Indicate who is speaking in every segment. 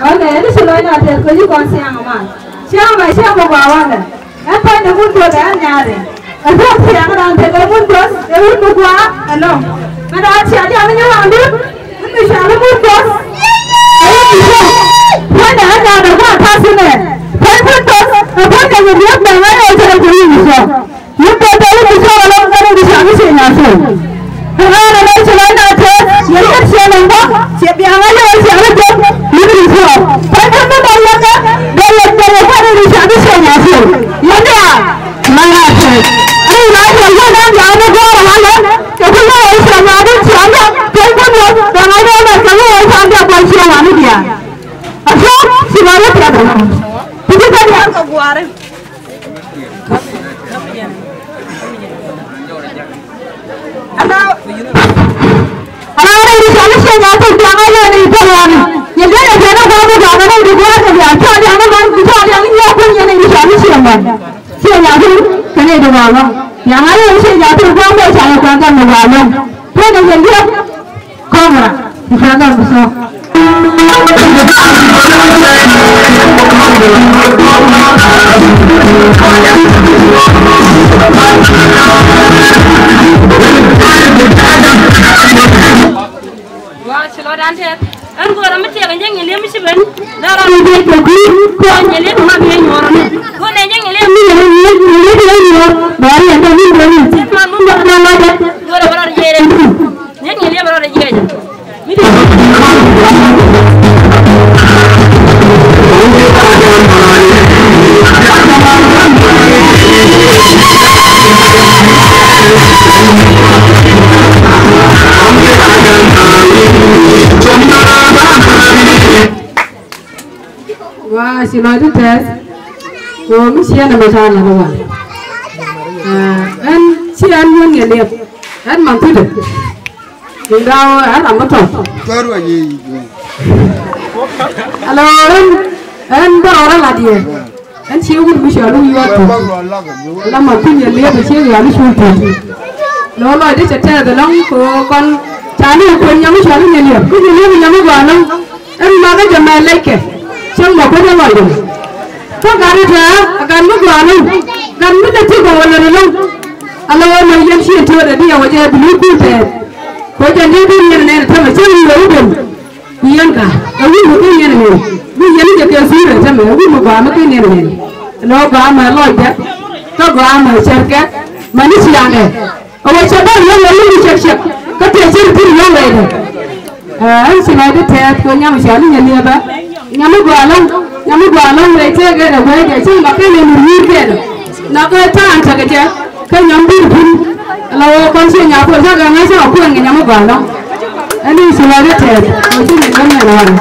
Speaker 1: Oke, ini selain ada kerja konsiang aman. Siapa bawa deh? Apa yang pun buat nyari? Apa yang orang tegak pun bos, pun buat, ano? Mana siapa yang nyambil? Ini siapa pun bos? Mana ada buat pasune? Pun bos, apa yang dia bangun aja jadi bisa. Ini betul bisa orang orang bisa bisa nyasar. Karena ada selain ada, yang siapa nggak? Siapa yang ada siapa jom? Ini bisa. Pun banyak kan? Banyak orang bisa bisa nyasar. Mana? Mana? Ini lagi yang ada orang lain. Kemudian orang ada siapa? Kemudian orang ada kalau orang ada polisi yang ada dia. Asal siapa tiada. Itu kan yang keguaran. Kalau ini siapa sih yang ada jangan ada di jalan. Yang dia jangan kamu jangan ada di luar saja. Jangan kamu bisa yang ini apa yang ini siapa sih yang ada? Siapa yang kena itu malam. Yang ada yang sih jatuh kamu jangan jangan malam. Dia yang dia kamu jangan besar.
Speaker 2: Wah, selalu dancer. Aku orang mesti akan jangan lihat mesti ben. Darah dia jadi kau nyelihat rumah dia nyorong. Kau nanya nyelihat dia. Baru yang tadi berani. Siapa mau berapa ada? Dua orang jadi. Yang nyelihat berapa jadi.
Speaker 1: Wah, si Lodi tes. Oh, mesti ada masalah bawa. Kan si Anian yang lihat, kan mampu deh. Tinggal apa tuh?
Speaker 3: Baru aja.
Speaker 1: Halo, kan orang lagi ya. Kan si Ugun mesti ada juga tuh. Lama pun yang lihat si yang sulit. Lalu ada cerita dalam kon cari kon yang mesti ada yang lihat. Kon yang lihat yang mana balang? Kan mana jemaah lagi? Siang bapak yang malu. Kau kari dia akan mengulangi, kan menjadi kawan orang. Kalau orang yang sih itu ada dia wajah bulu putih. Kau jadi dia yang sama siapa yang lain? Dia kah? Aku bukan yang ini. Dia ni jadi asing sama. Aku bukan yang ini. Lalu bawa lagi. Kau bawa cerita manusia ni. Awak siapa yang lain cerita? Kau cerita yang lain. Selain itu kau yang mesti ada yang apa? Nyamu gualang receh ke dah, receh makan yang murni ke dah. Nak tahan saja, kan nyambil pun, kalau konsen nyapur saja kan saya apa yang nyamu gualang. Ini selalu receh, macam ni kan orang.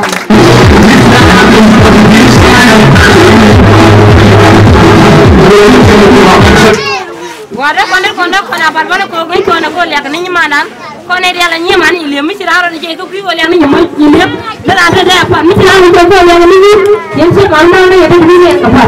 Speaker 2: Wadah kondak apa kau lihat ni mana? Kau ni dia lagi mana? Ini mesti orang ni itu kau lihat ni mana? Ini dah ada apa? Mesti orang ni kau lihat ni. Yang si kalau ni ada ni apa?